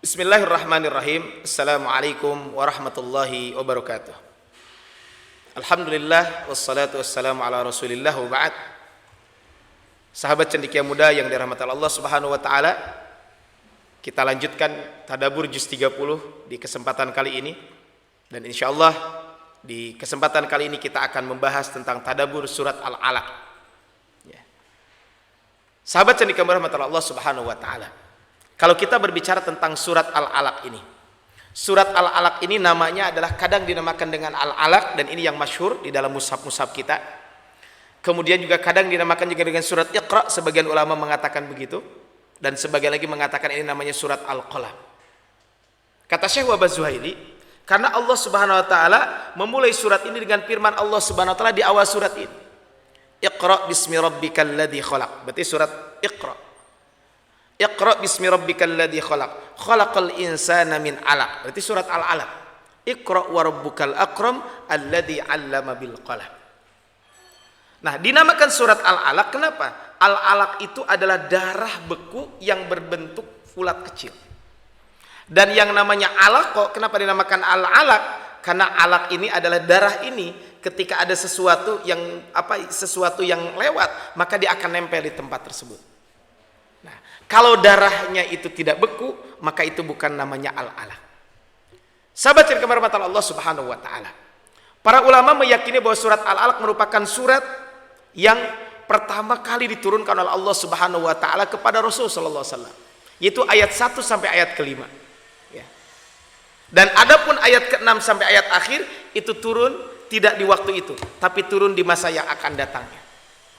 Bismillahirrahmanirrahim. Assalamualaikum warahmatullahi wabarakatuh. Alhamdulillah wassalatu wassalamu ala Rasulillah wa ba'd. Sahabat cendekia muda yang dirahmati Allah Subhanahu wa taala, kita lanjutkan tadabbur juz 30 di kesempatan kali ini, dan insyaallah di kesempatan kali ini kita akan membahas tentang tadabbur surat Al-Alaq. Ya. Sahabat cendekia muda dirahmati Allah Subhanahu wa taala, kalau kita berbicara tentang surat Al-Alaq ini, surat Al-Alaq ini namanya adalah kadang dinamakan dengan Al-Alaq, dan ini yang masyhur di dalam mushaf-mushaf kita. Kemudian juga kadang dinamakan juga dengan surat Iqra, sebagian ulama mengatakan begitu, dan sebagian lagi mengatakan ini namanya surat Al-Qalam. Kata Syekh Wahbah Zuhaili, karena Allah Subhanahu wa taala memulai surat ini dengan firman Allah Subhanahu wa taala di awal surat ini, Iqra bismi rabbikal ladzi khalaq. Berarti surat Iqra. Iqra bismi rabbikal ladzi khalaq. Khalaqal insana min 'alaq. Berarti surat Al-Alaq. Iqra wa rabbukal akram alladzi 'allama bil qalam. Nah, dinamakan surat Al-Alaq kenapa? Al-Alaq itu adalah darah beku yang berbentuk fulat kecil. Dan yang namanya alaq, kenapa dinamakan Al-Alaq? Karena alaq ini adalah darah ini, ketika ada sesuatu yang lewat, maka dia akan nempel di tempat tersebut. Kalau darahnya itu tidak beku, maka itu bukan namanya Al-Alaq. Sahabat yang kehormatan Allah Subhanahu wa taala, para ulama meyakini bahwa surat Al-Alaq merupakan surat yang pertama kali diturunkan oleh Allah Subhanahu wa taala kepada Rasul sallallahu alaihi wasallam, yaitu ayat 1 sampai ayat ke-5. Ya. Dan adapun ayat ke-6 sampai ayat akhir itu turun tidak di waktu itu, tapi turun di masa yang akan datangnya.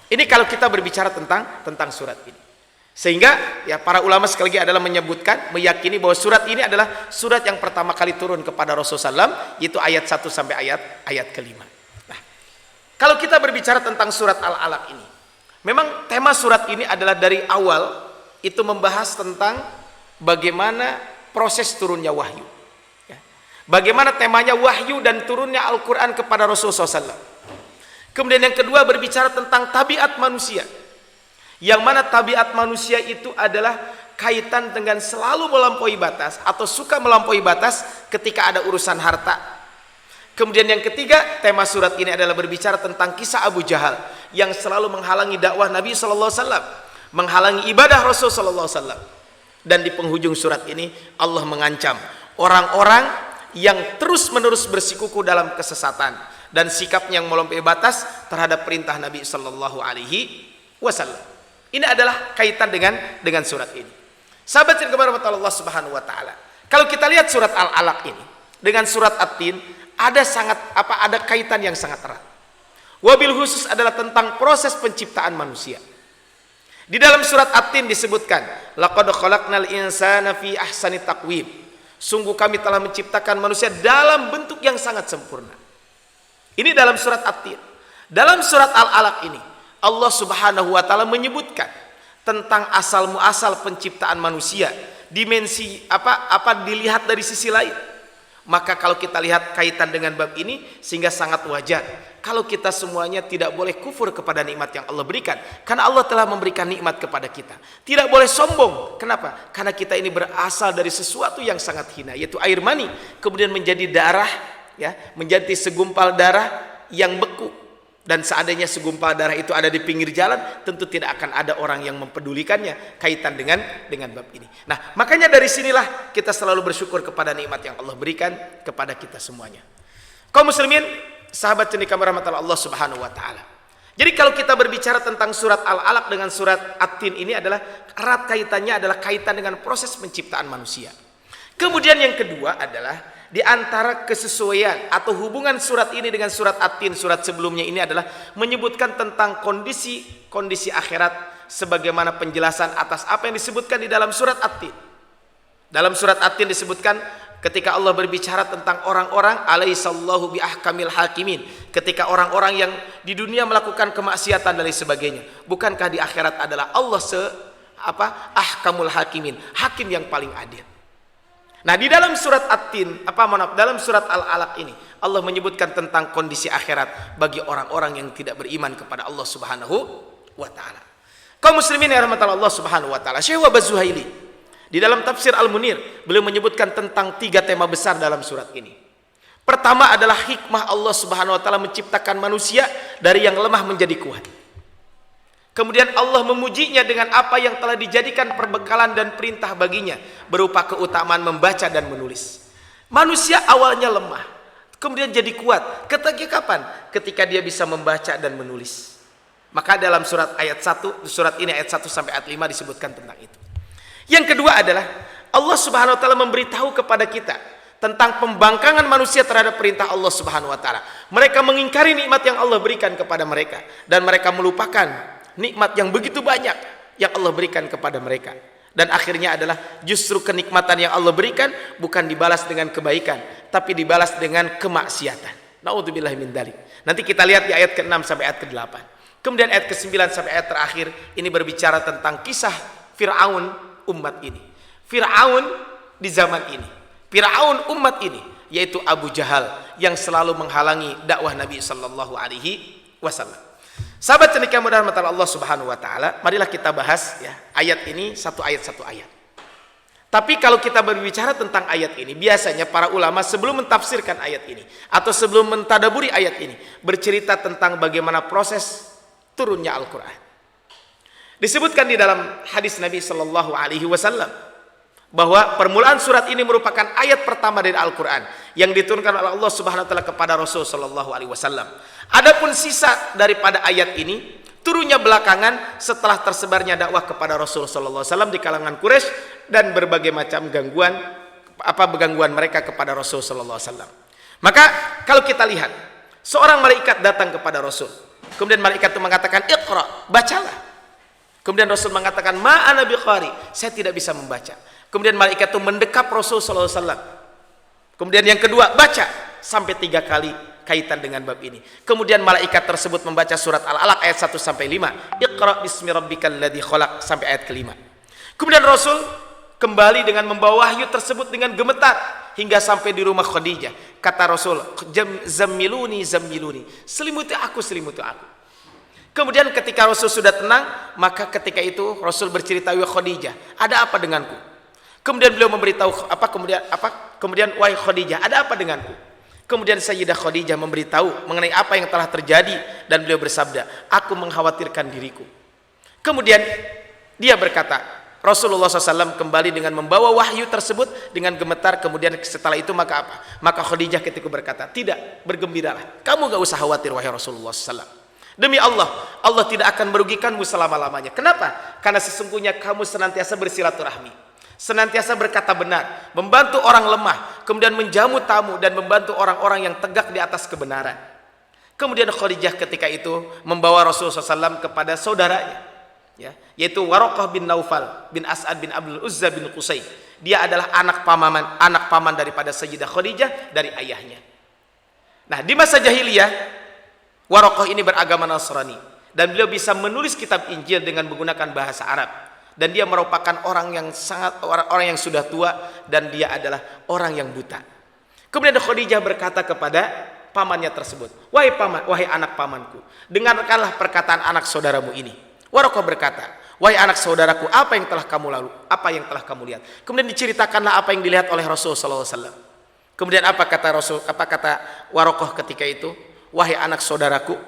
Ini kalau kita berbicara tentang surat ini. Sehingga ya para ulama sekali lagi adalah menyebutkan, meyakini bahwa surat ini adalah surat yang pertama kali turun kepada Rasulullah SAW, yaitu ayat 1 sampai ayat ke-5. Nah, kalau kita berbicara tentang surat Al-Alaq ini, memang tema surat ini adalah dari awal itu membahas tentang bagaimana proses turunnya wahyu. Ya. Bagaimana temanya wahyu dan turunnya Al-Quran kepada Rasulullah SAW. Kemudian yang kedua berbicara tentang tabiat manusia, yang mana tabiat manusia itu adalah kaitan dengan selalu melampaui batas atau suka melampaui batas ketika ada urusan harta. Kemudian yang ketiga, tema surat ini adalah berbicara tentang kisah Abu Jahal yang selalu menghalangi dakwah Nabi SAW, menghalangi ibadah Rasul SAW. Dan di penghujung surat ini Allah mengancam orang-orang yang terus-menerus bersikuku dalam kesesatan dan sikapnya yang melampaui batas terhadap perintah Nabi SAW. Ini adalah kaitan dengan surat ini. Sahabat yang kepada Allah Subhanahu wa taala, kalau kita lihat surat Al-Alaq ini dengan surat At-Tin ada kaitan yang sangat erat. Wabil khusus adalah tentang proses penciptaan manusia. Di dalam surat At-Tin disebutkan, laqad khalaqnal insana fi ahsani taqwim. Sungguh kami telah menciptakan manusia dalam bentuk yang sangat sempurna. Ini dalam surat At-Tin. Dalam surat Al-Alaq ini Allah Subhanahu wa taala menyebutkan tentang asal muasal penciptaan manusia, dimensi apa dilihat dari sisi lain. Maka kalau kita lihat kaitan dengan bab ini, sehingga sangat wajar kalau kita semuanya tidak boleh kufur kepada nikmat yang Allah berikan, karena Allah telah memberikan nikmat kepada kita. Tidak boleh sombong. Kenapa? Karena kita ini berasal dari sesuatu yang sangat hina, yaitu air mani, kemudian menjadi darah, ya, menjadi segumpal darah yang beku. Dan seandainya segumpal darah itu ada di pinggir jalan, tentu tidak akan ada orang yang mempedulikannya kaitan dengan bab ini. Nah, makanya dari sinilah kita selalu bersyukur kepada nikmat yang Allah berikan kepada kita semuanya. Kaum muslimin, sahabat cendekia rahmatullah Allah Subhanahu wa taala. Jadi kalau kita berbicara tentang surat Al-Alaq dengan surat At-Tin ini adalah erat kaitannya adalah kaitan dengan proses penciptaan manusia. Kemudian yang kedua adalah di antara kesesuaian atau hubungan surat ini dengan surat At-Tin, surat sebelumnya ini adalah menyebutkan tentang kondisi akhirat sebagaimana penjelasan atas apa yang disebutkan di dalam surat At-Tin. Dalam surat At-Tin disebutkan ketika Allah berbicara tentang orang-orang alaihissallahu bi ahkamil hakimin, ketika orang-orang yang di dunia melakukan kemaksiatan dan lain sebagainya, bukankah di akhirat adalah Allah ahkamul hakimin, hakim yang paling adil. Nah, di dalam surat At-Tin, dalam surat Al-Alaq ini Allah menyebutkan tentang kondisi akhirat bagi orang-orang yang tidak beriman kepada Allah Subhanahu wa taala. Kaum muslimin yang rahmatullah Allah Subhanahu wa taala, Syekh Wahbah Zuhaili Di dalam tafsir Al-Munir, beliau menyebutkan tentang 3 tema besar dalam surat ini. Pertama adalah hikmah Allah Subhanahu wa taala menciptakan manusia dari yang lemah menjadi kuat. Kemudian Allah memujinya dengan apa yang telah dijadikan perbekalan dan perintah baginya berupa keutamaan membaca dan menulis. Manusia awalnya lemah, kemudian jadi kuat. Ketika kapan? Ketika dia bisa membaca dan menulis. Maka dalam surat ini ayat 1 sampai ayat 5 disebutkan tentang itu. Yang kedua adalah Allah Subhanahu wa taala memberitahu kepada kita tentang pembangkangan manusia terhadap perintah Allah Subhanahu wa taala. Mereka mengingkari nikmat yang Allah berikan kepada mereka dan mereka melupakan nikmat yang begitu banyak yang Allah berikan kepada mereka. Dan akhirnya adalah justru kenikmatan yang Allah berikan bukan dibalas dengan kebaikan, tapi dibalas dengan kemaksiatan. Naudzubillahi min dzalik. Nanti kita lihat di ayat ke-6 sampai ayat ke-8. Kemudian ayat ke-9 sampai ayat terakhir ini berbicara tentang kisah Fir'aun umat ini. Fir'aun di zaman ini. Fir'aun umat ini, yaitu Abu Jahal yang selalu menghalangi dakwah Nabi sallallahu alaihi wasallam. Sahabat cendekia mudah rahmat Allah Subhanahu wa taala, marilah kita bahas ya ayat ini satu ayat. Tapi kalau kita berbicara tentang ayat ini, biasanya para ulama sebelum mentafsirkan ayat ini atau sebelum mentadaburi ayat ini bercerita tentang bagaimana proses turunnya Al-Qur'an. Disebutkan di dalam hadis Nabi sallallahu alaihi wasallam bahwa permulaan surat ini merupakan ayat pertama dari Al-Qur'an yang diturunkan oleh Allah Subhanahu wa taala kepada Rasul sallallahu alaihi wasallam. Adapun sisa daripada ayat ini turunnya belakangan setelah tersebarnya dakwah kepada Rasul sallallahu alaihi wasallam di kalangan Quraisy dan berbagai macam gangguan mereka kepada Rasul sallallahu alaihi wasallam. Maka kalau kita lihat seorang malaikat datang kepada Rasul, kemudian malaikat itu mengatakan Iqra, bacalah. Kemudian Rasul mengatakan ma ana biqari, saya tidak bisa membaca. Kemudian malaikat itu mendekap Rasul sallallahu alaihi wasallam. Kemudian yang kedua, baca sampai 3 kali kaitan dengan bab ini. Kemudian malaikat tersebut membaca surat Al-Alaq ayat 1 sampai 5. Iqra bismi rabbikal ladzi khalaq sampai ayat ke-5. Kemudian Rasul kembali dengan membawa wahyu tersebut dengan gemetar hingga sampai di rumah Khadijah. Kata Rasul, zammiluni, selimuti aku. Kemudian ketika Rasul sudah tenang, maka ketika itu Rasul bercerita, "Ya Khadijah, ada apa denganku?" Kemudian beliau memberitahu kemudian wahai Khadijah, ada apa denganku? Kemudian Sayyidah Khadijah memberitahu mengenai apa yang telah terjadi dan beliau bersabda, aku mengkhawatirkan diriku. Kemudian dia berkata, Rasulullah SAW kembali dengan membawa wahyu tersebut dengan gemetar. Kemudian setelah itu maka apa? Maka Khadijah ketika berkata, tidak, bergembiralah, kamu gak usah khawatir wahai Rasulullah SAW. Demi Allah, Allah tidak akan merugikanmu selama-lamanya. Kenapa? Karena sesungguhnya kamu senantiasa bersilaturahmi, senantiasa berkata benar, membantu orang lemah, kemudian menjamu tamu dan membantu orang-orang yang tegak di atas kebenaran. Kemudian Khadijah ketika itu membawa Rasulullah SAW kepada saudaranya, ya, yaitu Waraqah bin Naufal bin As'ad bin Abdul Uzza bin Qusay. Dia adalah anak paman daripada Sayyidah Khadijah dari ayahnya. Nah, di masa jahiliyah Waraqah ini beragama Nasrani dan beliau bisa menulis kitab Injil dengan menggunakan bahasa Arab. Dan dia merupakan orang yang sudah tua dan dia adalah orang yang buta. Kemudian Khadijah berkata kepada pamannya tersebut, wahai paman, wahai anak pamanku, dengarkanlah perkataan anak saudaramu ini. Waraqah berkata, wahai anak saudaraku, apa yang telah kamu lihat? Kemudian diceritakanlah apa yang dilihat oleh Rasul sallallahu alaihi wasallam. Kemudian apa kata Waraqah ketika itu? Wahai anak saudaraku,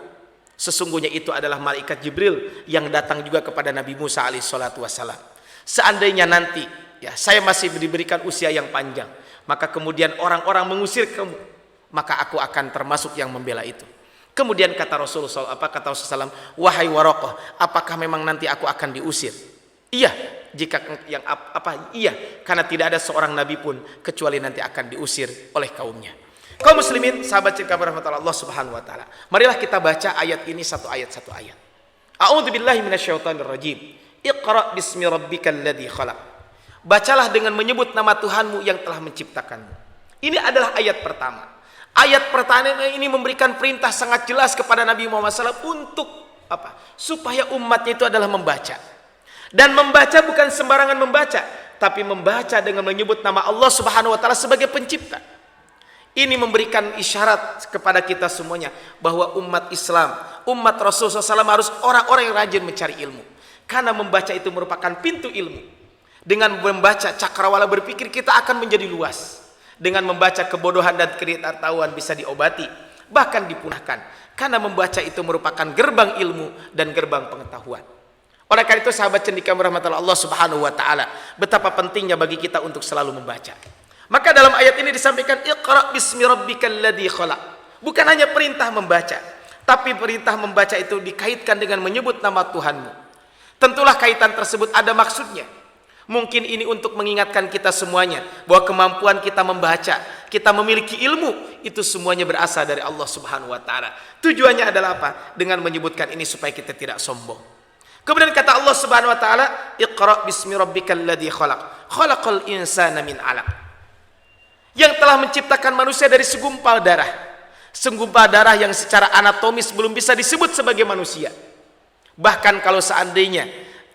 sesungguhnya itu adalah malaikat Jibril yang datang juga kepada Nabi Musa alaihissalatu wassalam. Seandainya nanti ya saya masih diberikan usia yang panjang, maka kemudian orang-orang mengusir kamu, maka aku akan termasuk yang membela itu. Kemudian kata Rasulullah SAW, wahai Waraqah, apakah memang nanti aku akan diusir? Iya, iya, karena tidak ada seorang nabi pun kecuali nanti akan diusir oleh kaumnya. Kaum muslimin, sahabat cinta rahmatullah Allah Subhanahu wa taala. Marilah kita baca ayat ini satu ayat. A'udzubillahi minasyaitonirrajim. Iqra bismi rabbikal ladzi khalaq. Bacalah dengan menyebut nama Tuhanmu yang telah menciptakanmu. Ini adalah ayat pertama. Ayat pertama ini memberikan perintah sangat jelas kepada Nabi Muhammad SAW untuk apa? Supaya umatnya itu adalah membaca. Dan membaca bukan sembarangan membaca, tapi membaca dengan menyebut nama Allah Subhanahu wa taala sebagai pencipta. Ini memberikan isyarat kepada kita semuanya bahwa umat Islam, umat Rasulullah SAW harus orang-orang yang rajin mencari ilmu. Karena membaca itu merupakan pintu ilmu. Dengan membaca cakrawala berpikir kita akan menjadi luas. Dengan membaca kebodohan dan ketidaktahuan bisa diobati, bahkan dipunahkan. Karena membaca itu merupakan gerbang ilmu dan gerbang pengetahuan. Oleh karena itu sahabat cendekia rahmatullah Allah Subhanahu wa taala, betapa pentingnya bagi kita untuk selalu membaca. Maka dalam ayat ini disampaikan Iqra bismi rabbikal ladzi khalaq. Bukan hanya perintah membaca, tapi perintah membaca itu dikaitkan dengan menyebut nama Tuhanmu. Tentulah kaitan tersebut ada maksudnya. Mungkin ini untuk mengingatkan kita semuanya bahwa kemampuan kita membaca, kita memiliki ilmu, itu semuanya berasal dari Allah Subhanahu wa taala. Tujuannya adalah apa? Dengan menyebutkan ini supaya kita tidak sombong. Kemudian kata Allah Subhanahu wa taala, Iqra bismi rabbikal ladzi khalaq. Khalaqal insana min 'alaq. Yang telah menciptakan manusia dari segumpal darah. Segumpal darah yang secara anatomis belum bisa disebut sebagai manusia. Bahkan kalau seandainya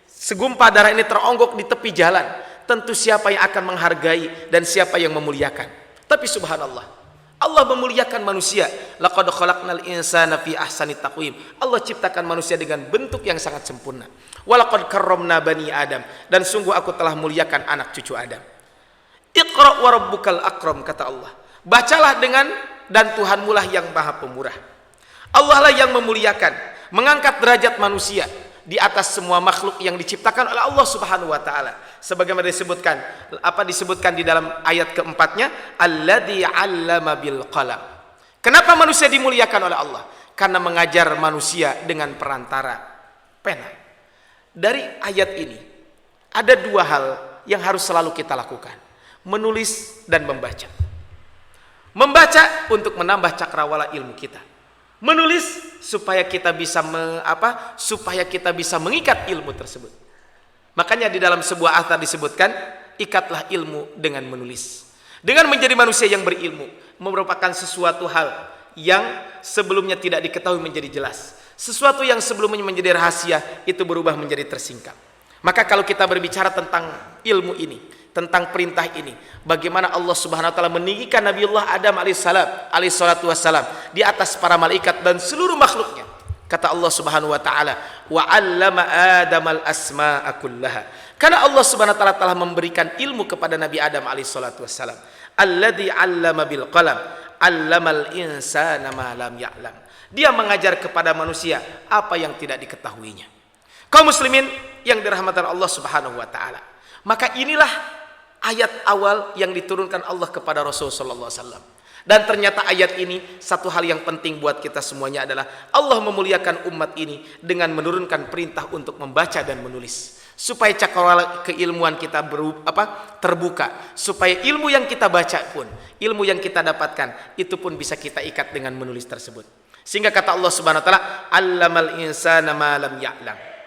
segumpal darah ini teronggok di tepi jalan, tentu siapa yang akan menghargai dan siapa yang memuliakan. Tapi subhanallah, Allah memuliakan manusia. Laqad khalaqnal insana fi ahsani taqwim. Allah ciptakan manusia dengan bentuk yang sangat sempurna. Walaqad karramna bani Adam, dan sungguh aku telah muliakan anak cucu Adam. Iqra wa rabbukal akram, kata Allah. Bacalah dengan, dan Tuhanmu lah yang maha pemurah. Allah lah yang memuliakan, mengangkat derajat manusia di atas semua makhluk yang diciptakan oleh Allah Subhanahu wa taala. Sebagaimana disebutkan di dalam ayat keempatnya, alladzi 'allama bil qalam. Kenapa manusia dimuliakan oleh Allah? Karena mengajar manusia dengan perantara pena. Dari ayat ini ada dua hal yang harus selalu kita lakukan: menulis dan membaca. Membaca untuk menambah cakrawala ilmu kita. Menulis supaya kita bisa mengikat ilmu tersebut. Makanya di dalam sebuah athar disebutkan, ikatlah ilmu dengan menulis. Dengan menjadi manusia yang berilmu merupakan sesuatu hal yang sebelumnya tidak diketahui menjadi jelas. Sesuatu yang sebelumnya menjadi rahasia itu berubah menjadi tersingkap. Maka kalau kita berbicara tentang ilmu ini, tentang perintah ini, bagaimana Allah Subhanahu wa taala meninggikan Nabiullah Adam alaihissalatu wassalam di atas para malaikat dan seluruh makhluknya. Kata Allah Subhanahu wa taala, wa 'allama Adamal asma'a kullaha. Karena Allah Subhanahu wa taala telah memberikan ilmu kepada Nabi Adam alaihissalatu wassalam. Alladzi 'allama bil qalam, 'allamal insana ma lam ya'lam. Dia mengajar kepada manusia apa yang tidak diketahuinya. Kaum muslimin yang dirahmati Allah Subhanahu wa taala, maka inilah ayat awal yang diturunkan Allah kepada Rasul sallallahu alaihi wasallam. Dan ternyata ayat ini satu hal yang penting buat kita semuanya adalah Allah memuliakan umat ini dengan menurunkan perintah untuk membaca dan menulis, supaya cakrawala keilmuan kita terbuka, supaya ilmu yang kita baca pun, ilmu yang kita dapatkan itu pun bisa kita ikat dengan menulis tersebut. Sehingga kata Allah Subhanahu wa taala, 'allamal insana ma lam ya'lam.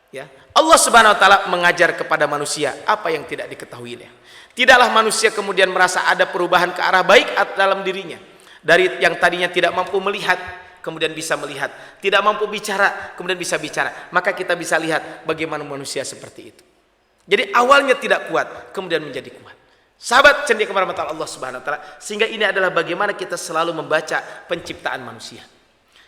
Ya, Allah Subhanahu wa taala mengajar kepada manusia apa yang tidak diketahuinya. Tidaklah manusia kemudian merasa ada perubahan ke arah baik dalam dirinya. Dari yang tadinya tidak mampu melihat, kemudian bisa melihat. Tidak mampu bicara, kemudian bisa bicara. Maka kita bisa lihat bagaimana manusia seperti itu. Jadi awalnya tidak kuat, kemudian menjadi kuat. Sahabat cendekia kepada Allah Subhanahu wa taala, sehingga ini adalah bagaimana kita selalu membaca penciptaan manusia.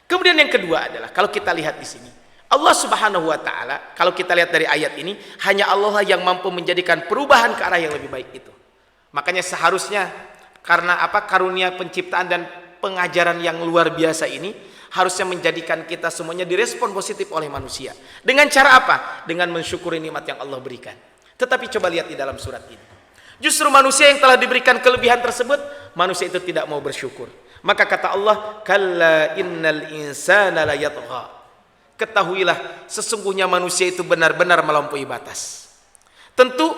Kemudian yang kedua adalah kalau kita lihat di sini, Allah Subhanahu wa taala, kalau kita lihat dari ayat ini, hanya Allah yang mampu menjadikan perubahan ke arah yang lebih baik itu. Makanya seharusnya karena karunia penciptaan dan pengajaran yang luar biasa ini harusnya menjadikan kita semuanya direspon positif oleh manusia. Dengan cara apa? Dengan mensyukuri nikmat yang Allah berikan. Tetapi coba lihat di dalam surat ini. Justru manusia yang telah diberikan kelebihan tersebut, manusia itu tidak mau bersyukur. Maka kata Allah, kalla innal insana la yatgha. Ketahuilah sesungguhnya manusia itu benar-benar melampaui batas. Tentu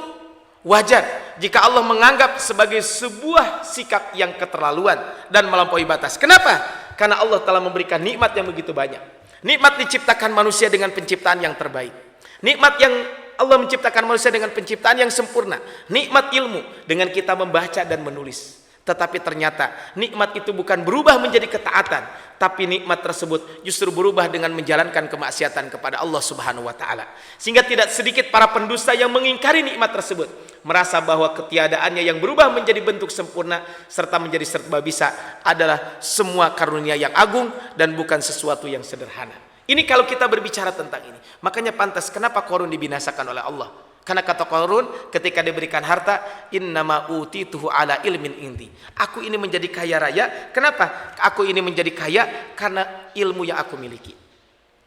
wajar jika Allah menganggap sebagai sebuah sikap yang keterlaluan dan melampaui batas. Kenapa? Karena Allah telah memberikan nikmat yang begitu banyak. Nikmat diciptakan manusia dengan penciptaan yang terbaik. Nikmat yang Allah menciptakan manusia dengan penciptaan yang sempurna. Nikmat ilmu dengan kita membaca dan menulis. Tetapi ternyata nikmat itu bukan berubah menjadi ketaatan, tapi nikmat tersebut justru berubah dengan menjalankan kemaksiatan kepada Allah Subhanahu wa taala. Sehingga tidak sedikit para pendusta yang mengingkari nikmat tersebut, merasa bahwa ketiadaannya yang berubah menjadi bentuk sempurna serta menjadi serba bisa adalah semua karunia yang agung dan bukan sesuatu yang sederhana. Ini kalau kita berbicara tentang ini. Makanya pantas kenapa Qarun dibinasakan oleh Allah. Karena kata Qarun ketika diberikan harta, innama utituhu ala ilmin indi. Aku ini menjadi kaya raya. Kenapa? Aku ini menjadi kaya karena ilmu yang aku miliki.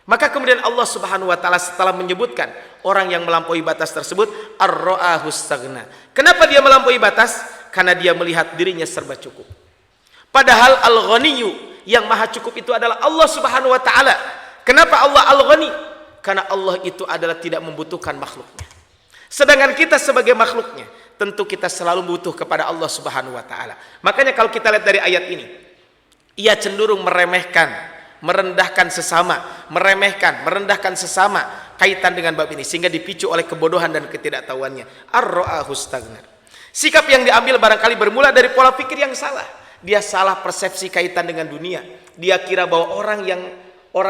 Maka kemudian Allah Subhanahu wa taala setelah menyebutkan orang yang melampaui batas tersebut, ar-ra'ahu istaghna. Kenapa dia melampaui batas? Karena dia melihat dirinya serba cukup. Padahal al-ghaniyyu, yang maha cukup itu adalah Allah Subhanahu wa taala. Kenapa Allah al-ghani? Karena Allah itu adalah tidak membutuhkan makhluknya. Sedangkan kita sebagai makhluknya, tentu kita selalu butuh kepada Allah Subhanahu wa taala. Makanya kalau kita lihat dari ayat ini, ia cenderung meremehkan, merendahkan sesama, merendahkan sesama kaitan dengan bab ini, sehingga dipicu oleh kebodohan dan ketidaktahuannya. Ar-ra'ahu istaghna. Sikap yang diambil barangkali bermula dari pola pikir yang salah. Dia salah persepsi kaitan dengan dunia. Dia kira bahwa orang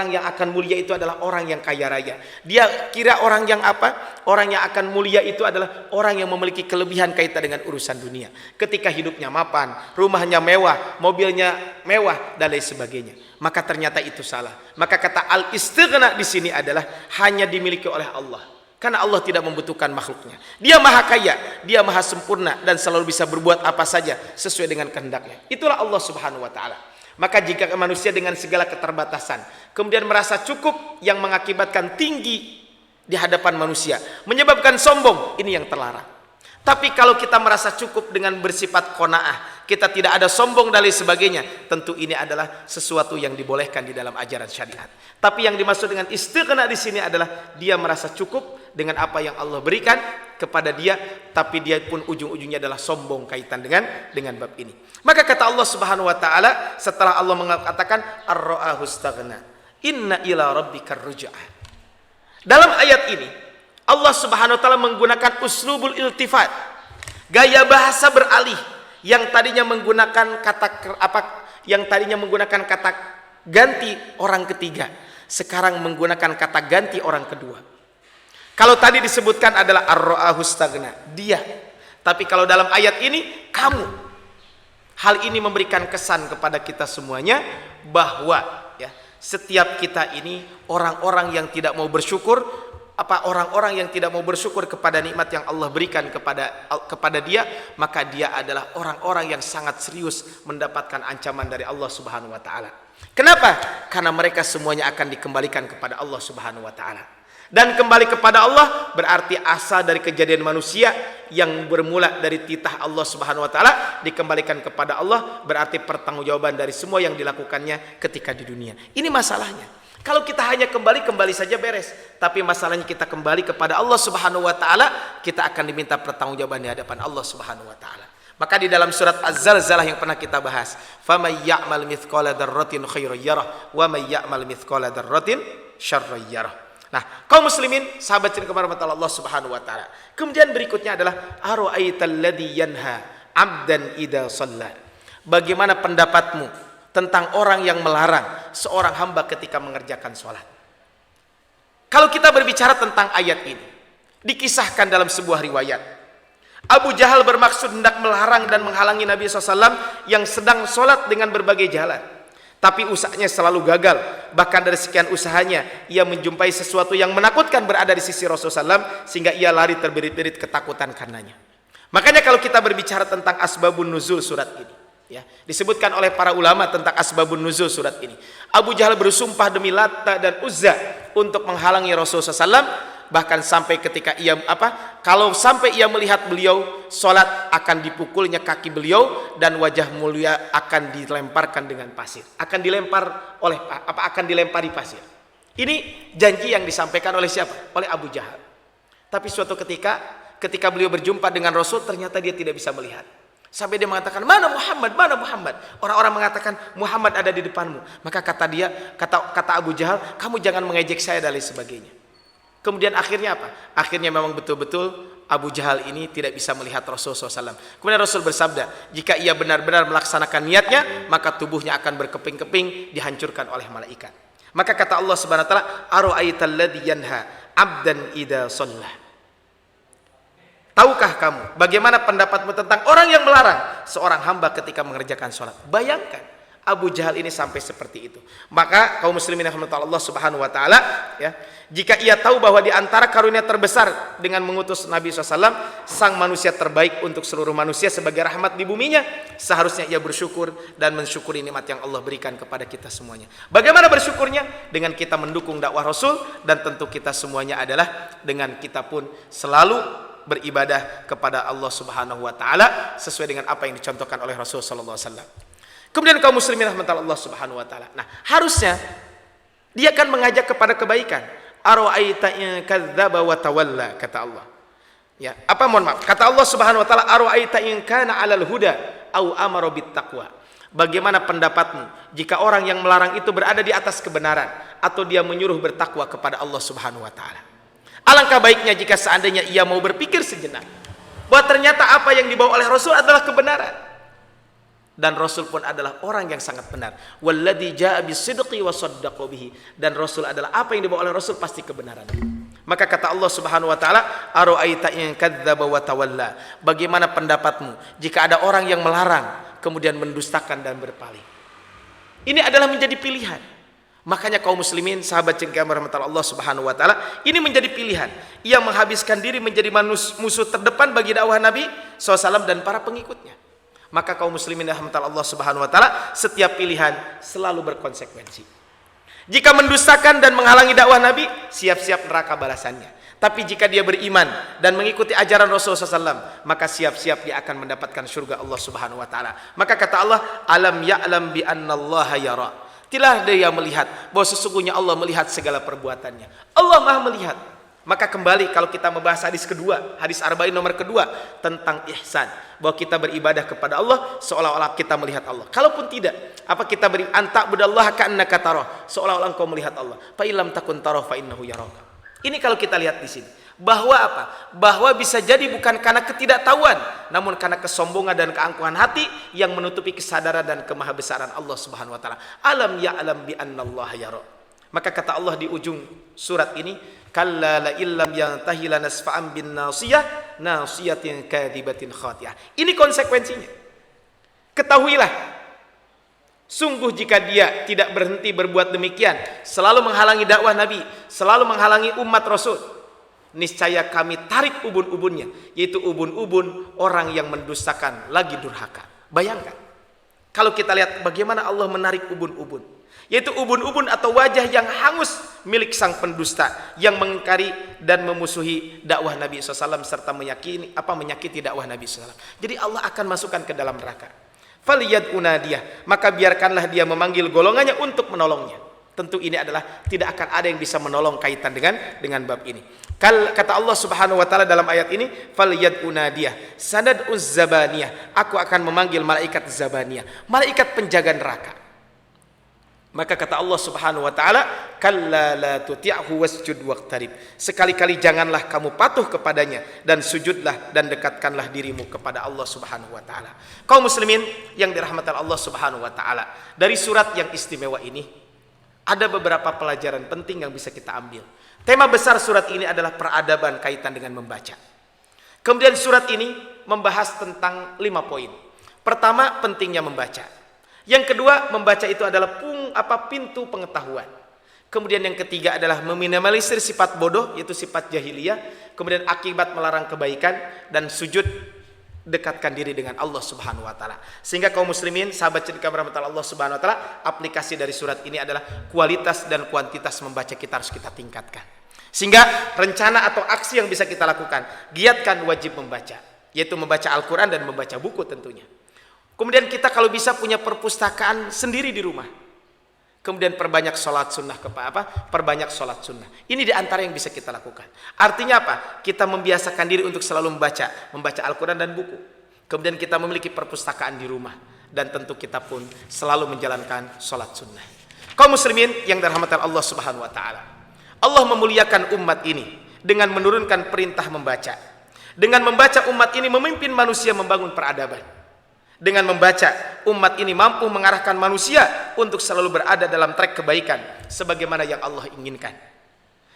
yang akan mulia itu adalah orang yang kaya raya. Dia kira orang yang akan mulia itu adalah orang yang memiliki kelebihan kaitan dengan urusan dunia. Ketika hidupnya mapan, rumahnya mewah, mobilnya mewah, dan lain sebagainya. Maka ternyata itu salah. Maka kata al-istighna di sini adalah hanya dimiliki oleh Allah. Karena Allah tidak membutuhkan makhluknya. Dia maha kaya, dia maha sempurna, dan selalu bisa berbuat apa saja sesuai dengan kehendaknya. Itulah Allah Subhanahu wa taala. Maka jika manusia dengan segala keterbatasan kemudian merasa cukup, yang mengakibatkan tinggi di hadapan manusia, menyebabkan sombong, ini yang terlarang. Tapi kalau kita merasa cukup dengan bersifat qanaah, kita tidak ada sombong dan lain sebagainya, tentu ini adalah sesuatu yang dibolehkan di dalam ajaran syariat. Tapi yang dimaksud dengan istighna di sini adalah dia merasa cukup dengan apa yang Allah berikan kepada dia, tapi dia pun ujung-ujungnya adalah sombong kaitan dengan bab ini. Maka kata Allah Subhanahu wa taala setelah Allah mengatakan ar-ra'ahu istaghna, inna ila rabbikar ruj'ah. Dalam ayat ini Allah Subhanahu wa taala menggunakan uslubul iltifat, gaya bahasa beralih, yang tadinya menggunakan kata ganti orang ketiga, sekarang menggunakan kata ganti orang kedua. Kalau tadi disebutkan adalah ar-ra'ahu istaghna, dia. Tapi kalau dalam ayat ini kamu. Hal ini memberikan kesan kepada kita semuanya bahwa ya, setiap kita ini orang-orang yang tidak mau bersyukur, orang-orang yang tidak mau bersyukur kepada nikmat yang Allah berikan kepada dia, maka dia adalah orang-orang yang sangat serius mendapatkan ancaman dari Allah Subhanahu wa taala. Kenapa? Karena mereka semuanya akan dikembalikan kepada Allah Subhanahu wa taala. Dan kembali kepada Allah berarti asal dari kejadian manusia yang bermula dari titah Allah Subhanahu wa taala dikembalikan kepada Allah, berarti pertanggungjawaban dari semua yang dilakukannya ketika di dunia. Ini masalahnya. Kalau kita hanya kembali saja beres. Tapi masalahnya kita kembali kepada Allah Subhanahu wa taala, kita akan diminta pertanggungjawaban di hadapan Allah Subhanahu wa taala. Maka di dalam surat Az-Zalzalah yang pernah kita bahas, "Faman ya'mal mithqala dzarratin khairan yarah wa may ya'mal mithqala dzarratin syarran yarah." Nah, kaum muslimin, sahabat cerita kepada Allah Subhanahu wa taala. Kemudian berikutnya adalah ara'aital ladzi yanha 'abdan idza shalla. Bagaimana pendapatmu tentang orang yang melarang seorang hamba ketika mengerjakan sholat? Kalau kita berbicara tentang ayat ini, dikisahkan dalam sebuah riwayat, Abu Jahal bermaksud hendak melarang dan menghalangi Nabi SAW yang sedang sholat dengan berbagai jalan. Tapi usahanya selalu gagal. Bahkan dari sekian usahanya, ia menjumpai sesuatu yang menakutkan berada di sisi Rasulullah SAW, sehingga ia lari terbirit-birit ketakutan karenanya. Makanya kalau kita berbicara tentang asbabun nuzul surat ini, ya, disebutkan oleh para ulama tentang asbabun nuzul surat ini. Abu Jahal bersumpah demi Lata dan Uzza untuk menghalangi Rasulullah SAW. Bahkan sampai ketika kalau sampai ia melihat beliau sholat, akan dipukulnya kaki beliau dan wajah mulia akan dilemparkan dengan pasir, akan dilempari pasir. Ini janji yang disampaikan oleh siapa? Oleh Abu Jahal. Tapi suatu ketika beliau berjumpa dengan Rasul, ternyata dia tidak bisa melihat. Sampai dia mengatakan, mana Muhammad, mana Muhammad? Orang-orang mengatakan Muhammad ada di depanmu. Maka kata Abu Jahal, kamu jangan mengejek saya dan lain sebagainya. Kemudian akhirnya apa? Akhirnya memang betul-betul Abu Jahal ini tidak bisa melihat Rasulullah SAW. Kemudian Rasul bersabda, jika ia benar-benar melaksanakan niatnya, maka tubuhnya akan berkeping-keping dihancurkan oleh malaikat. Maka kata Allah Subhanahu wa taala, ara'aital ladzi yanha 'abdan idza shalla. Tahukah kamu bagaimana pendapatmu tentang orang yang melarang seorang hamba ketika mengerjakan sholat? Bayangkan, Abu Jahal ini sampai seperti itu. Maka kaum muslimin yang dirahmati Allah Subhanahu wa taala, ya, jika ia tahu bahwa di antara karunia terbesar dengan mengutus Nabi SAW, sang manusia terbaik untuk seluruh manusia sebagai rahmat di buminya, seharusnya ia bersyukur dan mensyukuri nikmat yang Allah berikan kepada kita semuanya. Bagaimana bersyukurnya? Dengan kita mendukung dakwah Rasul, dan tentu kita semuanya adalah dengan kita pun selalu beribadah kepada Allah Subhanahu wa taala sesuai dengan apa yang dicontohkan oleh Rasul sallallahu alaihi wasallam. Kemudian kaum muslimin rahmatullah Allah Subhanahu wa taala. Nah, harusnya dia akan mengajak kepada kebaikan. Ara'aita in kadzdzaba wa tawalla, kata Allah. Ya, mohon maaf. Kata Allah Subhanahu wa taala, ara'aita in kana 'alal huda au amara bit taqwa. Bagaimana pendapatmu jika orang yang melarang itu berada di atas kebenaran atau dia menyuruh bertakwa kepada Allah Subhanahu wa taala? Alangkah baiknya jika seandainya ia mau berpikir sejenak bahwa ternyata apa yang dibawa oleh Rasul adalah kebenaran. Dan Rasul pun adalah orang yang sangat benar. Walladzi jaa'a bis-sidqi wa saddaqa bihi. Dan Rasul adalah apa yang dibawa oleh Rasul pasti kebenaran. Maka kata Allah Subhanahu wa taala, ara'aita in kadzdzaba wa tawalla. Bagaimana pendapatmu jika ada orang yang melarang kemudian mendustakan dan berpaling? Ini adalah menjadi pilihan. Makanya kaum muslimin, sahabat cengkeh rahmatullah Allah Subhanahu wa taala, ini menjadi pilihan. Ia menghabiskan diri menjadi musuh terdepan bagi dakwah Nabi SAW dan para pengikutnya. Maka kaum muslimin rahmatullah Allah Subhanahu wa taala, setiap pilihan selalu berkonsekuensi. Jika mendustakan dan menghalangi dakwah Nabi, siap-siap neraka balasannya. Tapi jika dia beriman dan mengikuti ajaran Rasulullah SAW, maka siap-siap dia akan mendapatkan surga Allah Subhanahu wa taala. Maka kata Allah, alam ya'lam bi annallaha yara. Tidaklah dia melihat bahwa sesungguhnya Allah melihat segala perbuatannya. Allah Maha melihat. Maka kembali kalau kita membahas hadis kedua, hadis arba'in nomor kedua tentang ihsan, bahwa kita beribadah kepada Allah seolah-olah kita melihat Allah. Kalaupun tidak, apa kita beri anta budallaha ka'annaka tarah, seolah-olah engkau melihat Allah. Fa illam takun tarah fa innahu yaraka. Ini kalau kita lihat di sini, bahwa apa? Bahwa bisa jadi bukan karena ketidaktahuan, namun karena kesombongan dan keangkuhan hati yang menutupi kesadaran dan kemahabesaran Allah Subhanahu wa taala. Alam ya'lam bi annallaha yara. Maka kata Allah di ujung surat ini, kalla la illam yantahi lanasfa'an bin nasiyah nasiyatin kadibatin khatiyah. Ini konsekuensinya. Ketahuilah, sungguh jika dia tidak berhenti berbuat demikian, selalu menghalangi dakwah Nabi, selalu menghalangi umat Rasul, niscaya kami tarik ubun-ubunnya, yaitu ubun-ubun orang yang mendustakan lagi durhaka. Bayangkan kalau kita lihat bagaimana Allah menarik ubun-ubun, yaitu ubun-ubun atau wajah yang hangus milik sang pendusta yang mengingkari dan memusuhi dakwah Nabi SAW serta menyakiti dakwah Nabi SAW. Jadi Allah akan masukkan ke dalam neraka. Faliyad unadiyah, maka biarkanlah dia memanggil golongannya untuk menolongnya. Tentu ini adalah tidak akan ada yang bisa menolong kaitan dengan bab ini. Kata Allah Subhanahu wa taala dalam ayat ini, faliyad unadiyah sanad uzzabaniyah, aku akan memanggil malaikat zabaniyah, malaikat penjaga neraka. Maka kata Allah Subhanahu wa taala, kalla la tuti'hu wasjud waqtarib. Sekali-kali janganlah kamu patuh kepadanya dan sujudlah dan dekatkanlah dirimu kepada Allah Subhanahu wa taala. Kaum muslimin yang dirahmati Allah Subhanahu wa taala, dari surat yang istimewa ini ada beberapa pelajaran penting yang bisa kita ambil. Tema besar surat ini adalah peradaban kaitan dengan membaca. Kemudian surat ini membahas tentang 5 poin. Pertama, pentingnya membaca. Yang kedua, membaca itu adalah pintu pengetahuan. Kemudian yang ketiga adalah meminimalisir sifat bodoh, yaitu sifat jahiliyah. Kemudian akibat melarang kebaikan, dan sujud dekatkan diri dengan Allah Subhanahu wa taala. Sehingga kaum muslimin, sahabat cerita rahmatullah Allah Subhanahu wa taala, aplikasi dari surat ini adalah kualitas dan kuantitas membaca kita harus kita tingkatkan. Sehingga rencana atau aksi yang bisa kita lakukan, giatkan wajib membaca, yaitu membaca Al-Qur'an dan membaca buku tentunya. Kemudian kita kalau bisa punya perpustakaan sendiri di rumah. Kemudian perbanyak sholat sunnah perbanyak sholat sunnah. Ini diantara yang bisa kita lakukan. Artinya apa? Kita membiasakan diri untuk selalu membaca Al-Quran dan buku. Kemudian kita memiliki perpustakaan di rumah, dan tentu kita pun selalu menjalankan sholat sunnah. Kaum muslimin yang dirahmati Allah Subhanahu wa taala, Allah memuliakan umat ini dengan menurunkan perintah membaca. Dengan membaca, umat ini memimpin manusia membangun peradaban. Dengan membaca, umat ini mampu mengarahkan manusia untuk selalu berada dalam trek kebaikan sebagaimana yang Allah inginkan.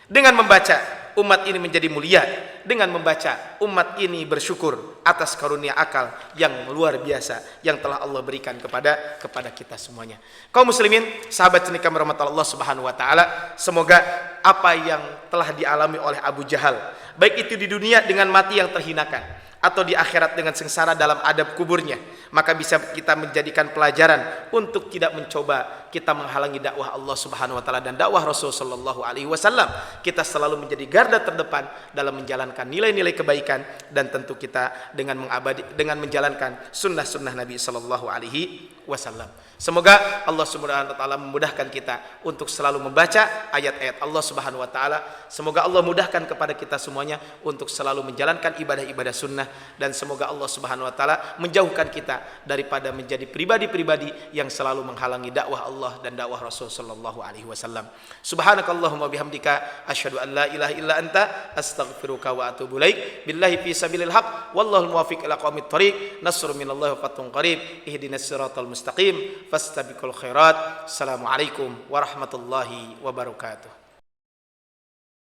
Dengan membaca, umat ini menjadi mulia dengan membaca. Umat ini bersyukur atas karunia akal yang luar biasa yang telah Allah berikan kepada kita semuanya. Kaum muslimin, sahabat cendekiawan rahmat Allah Subhanahu wa taala, semoga apa yang telah dialami oleh Abu Jahal, baik itu di dunia dengan mati yang terhinakan atau di akhirat dengan sengsara dalam adab kuburnya, maka bisa kita menjadikan pelajaran untuk tidak mencoba kita menghalangi dakwah Allah Subhanahu wa taala dan dakwah Rasul sallallahu alaihi wasallam. Kita selalu menjadi garda terdepan dalam menjalankan nilai-nilai kebaikan, dan tentu kita dengan menjalankan sunnah-sunnah Nabi sallallahu alaihi wasallam. Semoga Allah Subhanahu wa taala memudahkan kita untuk selalu membaca ayat-ayat Allah Subhanahu wa taala. Semoga Allah mudahkan kepada kita semuanya untuk selalu menjalankan ibadah-ibadah sunnah, dan semoga Allah Subhanahu wa taala menjauhkan kita daripada menjadi pribadi-pribadi yang selalu menghalangi dakwah Allah dan dakwah Rasul sallallahu alaihi wasallam. Subhanakallahumma bihamdika asyhadu an la ilaha illa anta astaghfiruka wa atubu ilaik. Billahi fi sabilil haq wallahul muwaffiq ila aqwamit thoriq. Nasrun minallahi wa fathun qarib. Ihdinas siratal mustaqim. Fastabiqul khairat. Assalamualaikum warahmatullahi wabarakatuh.